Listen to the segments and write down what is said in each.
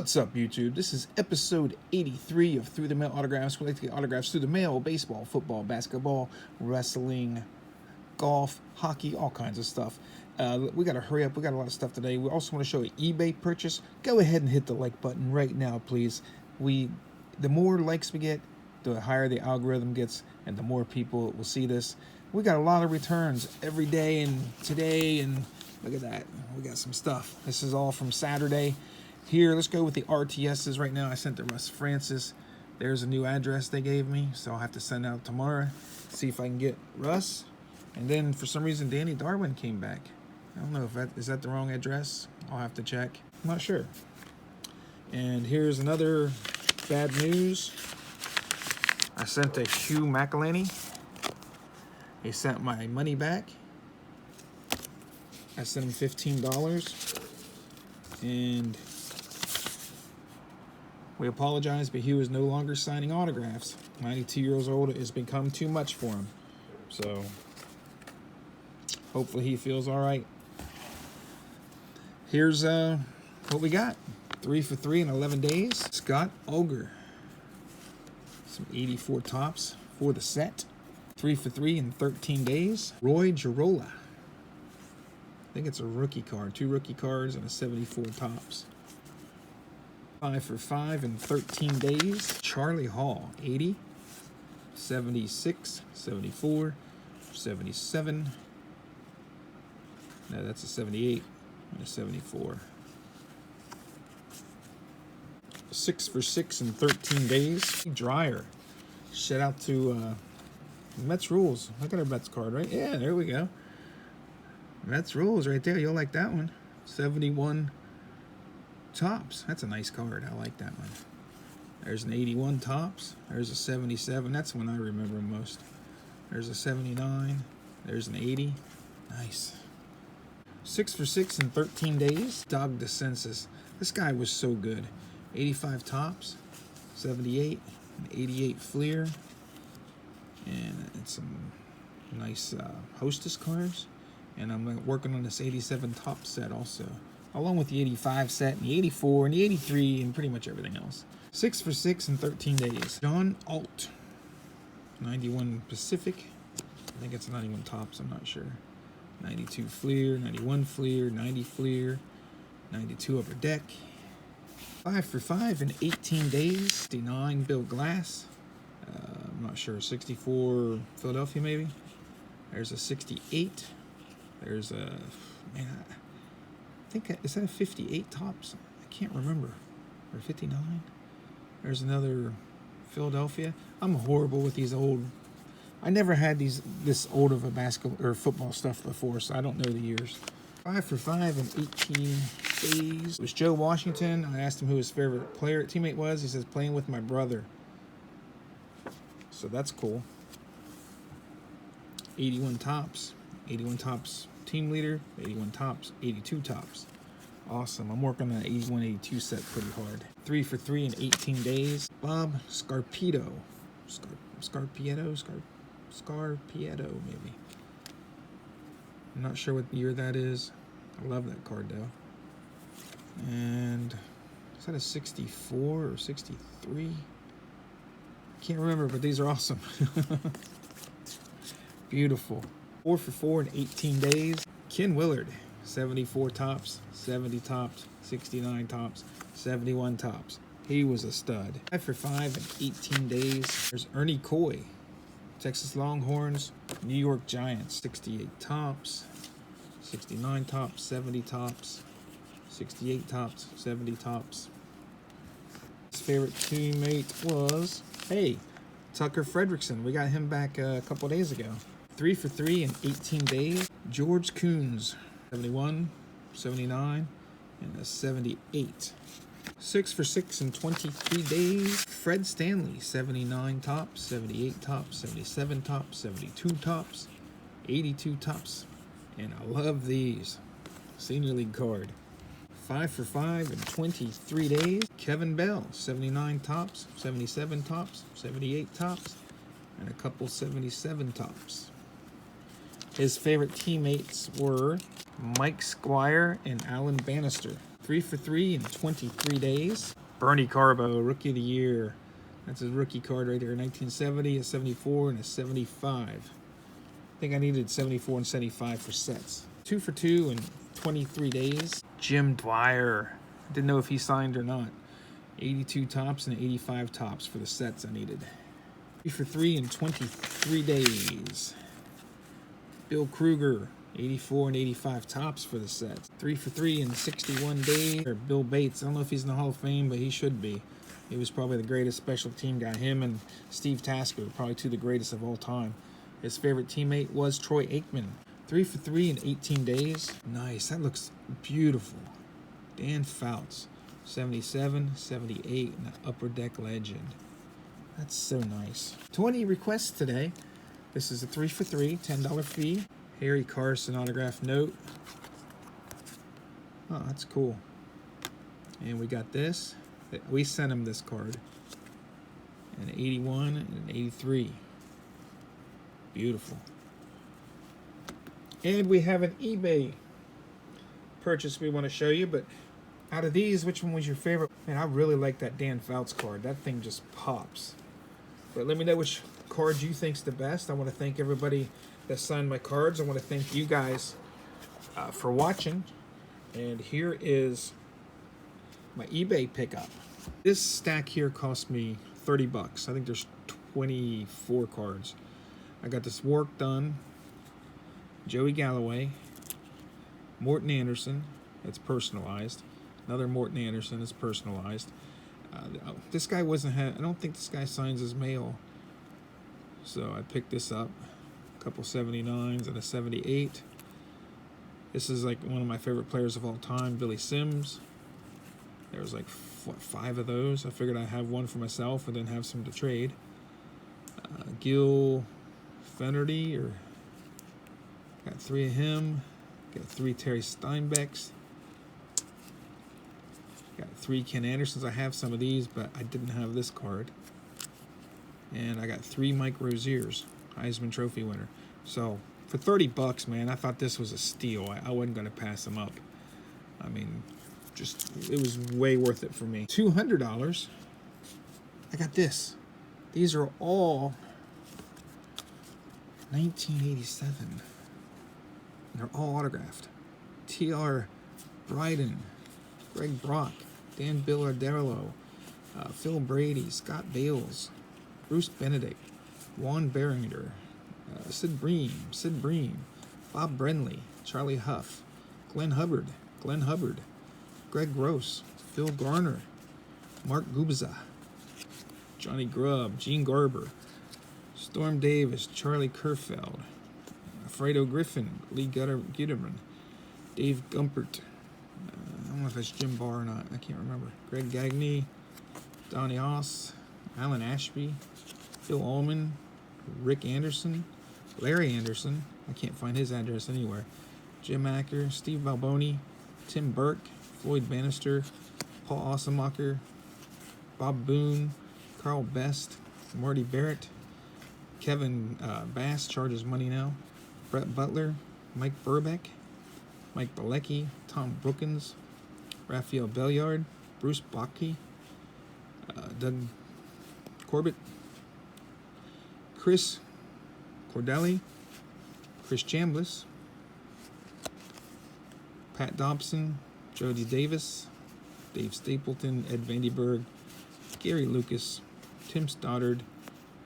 What's up, YouTube? This is episode 83 of Through the Mail Autographs. We like to get autographs through the mail: baseball, football, basketball, wrestling, golf, hockey, all kinds of stuff. We got to hurry up. We got a lot of stuff today. We also want to show an eBay purchase. Go ahead and hit the like button right now, please. The more likes we get, the higher the algorithm gets, and the more people will see this. We got a lot of returns every day and today, and look at that. We got some stuff. This is all from Saturday. Here, let's go with the RTSs right now. I sent to Russ Francis. There's a new address they gave me, so I'll have to send out tomorrow. See if I can get Russ. And then, for some reason, Danny Darwin came back. I don't know if is that the wrong address. I'll have to check. I'm not sure. And here's another bad news. I sent to Hugh McElhaney. He sent my money back. I sent him $15. And we apologize, but Hugh is no longer signing autographs. 92 years old. It has become too much for him. So, hopefully he feels all right. Here's what we got. 3 for 3 in 11 days. Scott Auger. Some 84 tops for the set. 3 for 3 in 13 days. Roy Girola. I think it's a rookie card. 2 rookie cards and a 74 tops. 5 for 5 in 13 days. Charlie Hall, 80, 76, 74, 77. No, that's a 78 and a 74. 6 for 6 in 13 days. Dryer. Shout out to Mets Rules. Look at our Mets card, right? Yeah, there we go. Mets Rules right there. You'll like that one. 71 tops. That's a nice card. I like that one. There's an 81 tops. There's a 77. That's one I remember most. There's a 79. There's an 80. Nice. 6 for 6 in 13 days. Doug DeCensus. This guy was so good. 85 tops. 78. An 88 Fleer. And it's some nice Hostess cards. And I'm working on this 87 top set also, along with the 85 set and the 84 and the 83 and pretty much everything else. 6 for 6 in 13 days. John Alt. 91 Pacific. I think it's 91 tops, I'm not sure. 92 Fleer, 91 Fleer, 90 Fleer, 92 Upper Deck. 5 for 5 in 18 days. 69 Bill Glass. I'm not sure. 64 Philadelphia maybe. There's a 68. There's a, man, I think, is that a 58 tops? I can't remember. Or 59? There's another Philadelphia. I'm horrible with these old, I never had this old of a basketball or football stuff before, so I don't know the years. 5 for 5 in 18 days. It was Joe Washington. I asked him who his favorite teammate was. He says, playing with my brother. So that's cool. 81 tops. 81 tops team leader, 81 tops, 82 tops. Awesome. I'm working on that 81, 82 set pretty hard. 3 for 3 in 18 days. Bob Scarpieto. Scarpieto maybe. I'm not sure what year that is. I love that card though. And is that a 64 or 63? Can't remember, but these are awesome. Beautiful. 4 for 4 in 18 days. Ken Willard, 74 tops, 70 tops, 69 tops, 71 tops. He was a stud. 5 for 5 in 18 days. There's Ernie Coy, Texas Longhorns, New York Giants, 68 tops, 69 tops, 70 tops, 68 tops, 70 tops. His favorite teammate was, hey, Tucker Fredrickson. We got him back a couple days ago. 3 for 3 in 18 days. George Coons, 71, 79, and a 78. 6 for 6 in 23 days. Fred Stanley, 79 tops, 78 tops, 77 tops, 72 tops, 82 tops. And I love these. Senior League card. 5 for 5 in 23 days. Kevin Bell, 79 tops, 77 tops, 78 tops, and a couple 77 tops. His favorite teammates were Mike Squire and Alan Bannister. 3 for 3 in 23 days. Bernie Carbo, Rookie of the Year. That's his rookie card right there. 1970, a 74, and a 75. I think I needed 74 and 75 for sets. 2 for 2 in 23 days. Jim Dwyer. Didn't know if he signed or not. 82 tops and 85 tops for the sets I needed. 3 for 3 in 23 days. Bill Kruger, 84 and 85 tops for the sets. 3 for 3 in 61 days. Bill Bates, I don't know if he's in the Hall of Fame, but he should be. He was probably the greatest special team guy. Him and Steve Tasker, probably two of the greatest of all time. His favorite teammate was Troy Aikman. 3 for 3 in 18 days. Nice, that looks beautiful. Dan Fouts, 77, 78, and an Upper Deck legend. That's so nice. 20 requests today. This is a 3 for 3, $10 fee. Harry Carson autograph note. Oh, that's cool. And we got this. We sent him this card. An 81 and an 83. Beautiful. And we have an eBay purchase we want to show you, but out of these, which one was your favorite? Man, I really like that Dan Fouts card. That thing just pops. But let me know which card you think's the best. I want to thank everybody that signed my cards. I want to thank you guys for watching. And here is my eBay pickup. This stack here cost me 30 bucks. I think there's 24 cards. I got this work done. Joey Galloway, Morton Anderson, that's personalized. Another Morton Anderson is personalized. This guy wasn't, I don't think this guy signs his mail. So I picked this up. A couple 79s and a 78. This is like one of my favorite players of all time, Billy Sims. There was like 5 of those. I figured I'd have one for myself and then have some to trade. Gil Fennerty, got 3 of him. Got 3 Terry Steinbecks. Got 3 Ken Andersons. I have some of these, but I didn't have this card. And I got 3 Mike Roziers, Heisman Trophy winner. So for 30 bucks, man, I thought this was a steal. I wasn't going to pass them up. I mean, it was way worth it for me. $200. I got this. These are all 1987. They're all autographed. T.R. Bryden, Greg Brock, Dan Billardello, Phil Brady, Scott Bales, Bruce Benedict, Juan Beringer, Sid Bream, Bob Brenly, Charlie Huff, Glenn Hubbard, Greg Gross, Phil Garner, Mark Gubza, Johnny Grubb, Gene Garber, Storm Davis, Charlie Kerfeld, Fredo Griffin, Lee Guterman, Dave Gumpert, I don't know if it's Jim Barr or not, I can't remember, Greg Gagne, Donnie Oss, Alan Ashby, Phil Allman, Rick Anderson, Larry Anderson, I can't find his address anywhere, Jim Acker, Steve Balboni, Tim Burke, Floyd Bannister, Paul Ossemacher, Bob Boone, Carl Best, Marty Barrett, Kevin Bass charges money now, Brett Butler, Mike Burbeck, Mike Bilecki, Tom Brookins, Raphael Belliard, Bruce Bocke, Doug Corbett, Chris Cordelli, Chris Chambliss, Pat Dobson, Jody Davis, Dave Stapleton, Ed Vandenberg, Gary Lucas, Tim Stoddard,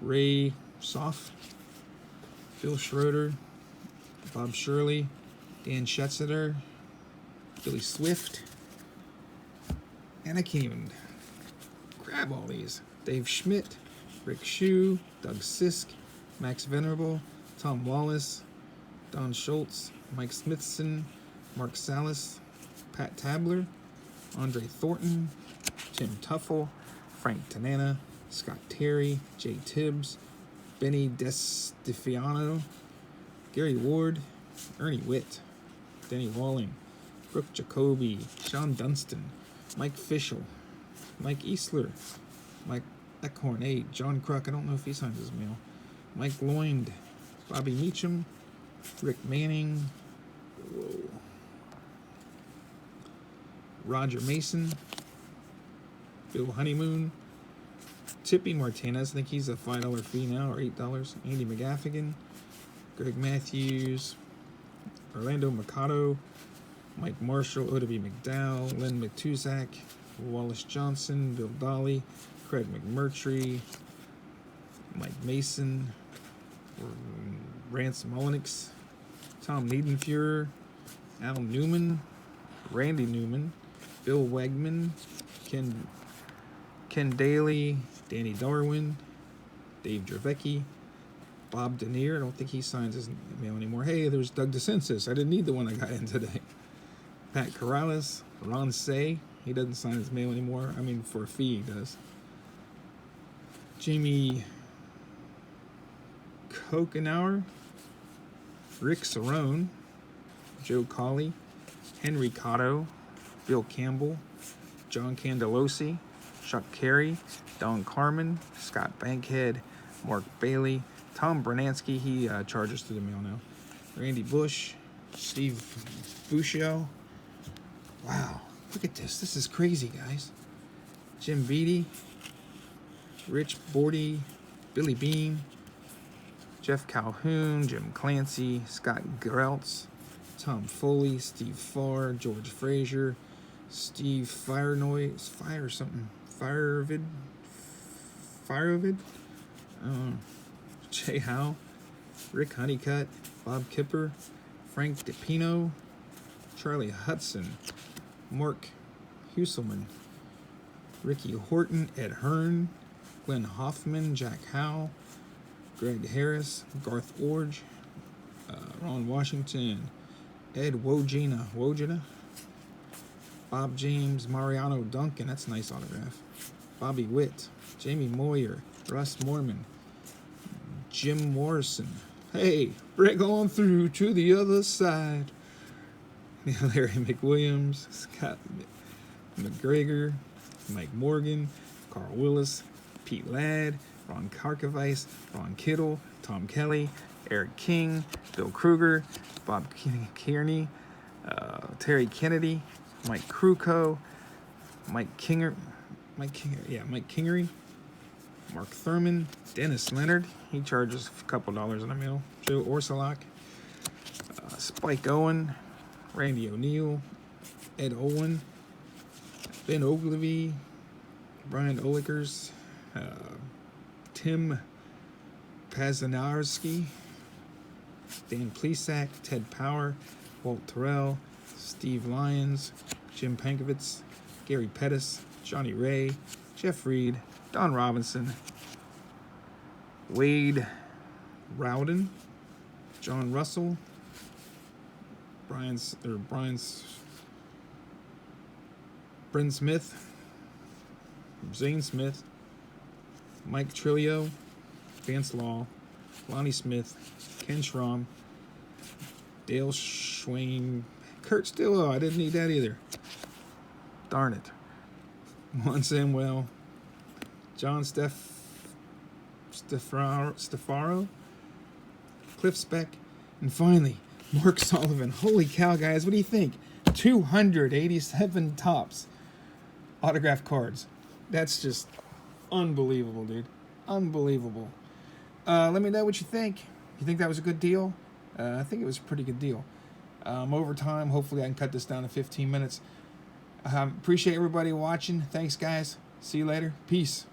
Ray Soff, Phil Schroeder, Bob Shirley, Dan Schetzeter, Billy Swift, and I can't even grab all these. Dave Schmidt, Rick Shue, Doug Sisk, Max Venerable, Tom Wallace, Don Schultz, Mike Smithson, Mark Salas, Pat Tabler, Andre Thornton, Tim Tuffle, Frank Tanana, Scott Terry, Jay Tibbs, Benny DeStefano, Gary Ward, Ernie Witt, Denny Walling, Brooke Jacoby, Sean Dunston, Mike Fischel, Mike Easler, Mike Eckhorn, John Kruk, I don't know if he signs his mail, Mike Loynd, Bobby Meacham, Rick Manning, Roger Mason, Bill Honeymoon, Tippy Martinez, I think he's a $5 fee now, or $8. Andy McGaffigan, Greg Matthews, Orlando Mercado, Mike Marshall, Oda B. McDowell, Len McTuzak, Wallace Johnson, Bill Dolly, Craig McMurtry, Mike Mason, Rance Mullenix, Tom Niedenfuhrer, Al Newman, Randy Newman, Bill Wegman, Ken Daly, Danny Darwin, Dave Dravecki, Bob Denier. I don't think he signs his mail anymore. Hey, there's Doug DeCensis. I didn't need the one I got in today. Pat Corrales, Ron Say. He doesn't sign his mail anymore. I mean, for a fee, he does. Jamie Kokenauer, Rick Cerrone, Joe Colley, Henry Cotto, Bill Campbell, John Candelosi, Chuck Carey, Don Carmen, Scott Bankhead, Mark Bailey, Tom Bernansky, he charges through the mail now, Randy Bush, Steve Buscio. Wow, look at this. This is crazy, guys. Jim Beattie, Rich Bordy, Billy Bean, Jeff Calhoun, Jim Clancy, Scott Gereltz, Tom Foley, Steve Farr, George Frazier, Steve Firevid, Jay Howe, Rick Honeycutt, Bob Kipper, Frank DePino, Charlie Hudson, Mark Husselman, Ricky Horton, Ed Hearn, Glenn Hoffman, Jack Howe, Greg Harris, Garth Orge, Ron Washington, Ed Wojina, Bob James, Mariano Duncan, that's a nice autograph, Bobby Witt, Jamie Moyer, Russ Morman, Jim Morrison, hey, break on through to the other side, Larry McWilliams, Scott McGregor, Mike Morgan, Carl Willis, Pete Ladd, Ron Karkovice, Ron Kittle, Tom Kelly, Eric King, Bill Kruger, Bob Kearney, Terry Kennedy, Mike Kruko, Mike Kingery, Mark Thurman, Dennis Leonard, he charges a couple dollars on a mail, Joe Orsolak, Spike Owen, Randy O'Neill, Ed Owen, Ben Ogilvy, Brian Olikers, Tim Pazanarski, Dan Plesac, Ted Power, Walt Terrell, Steve Lyons, Jim Pankovitz, Gary Pettis, Johnny Ray, Jeff Reed, Don Robinson, Wade Rowden, John Russell, Bryn Smith, Zane Smith, Mike Trillo, Vance Law, Lonnie Smith, Ken Schramm, Dale Schwain, Kurt Stillwell, I didn't need that either. Darn it. Juan Samuel, John Stefaro, Cliff Speck, and finally, Mark Sullivan. Holy cow, guys, what do you think? 287 tops autograph cards. That's just unbelievable, dude. Unbelievable. Let me know what you think. You think that was a good deal? I think it was a pretty good deal. Over time, hopefully I can cut this down to 15 minutes. Appreciate everybody watching. Thanks, guys. See you later. Peace.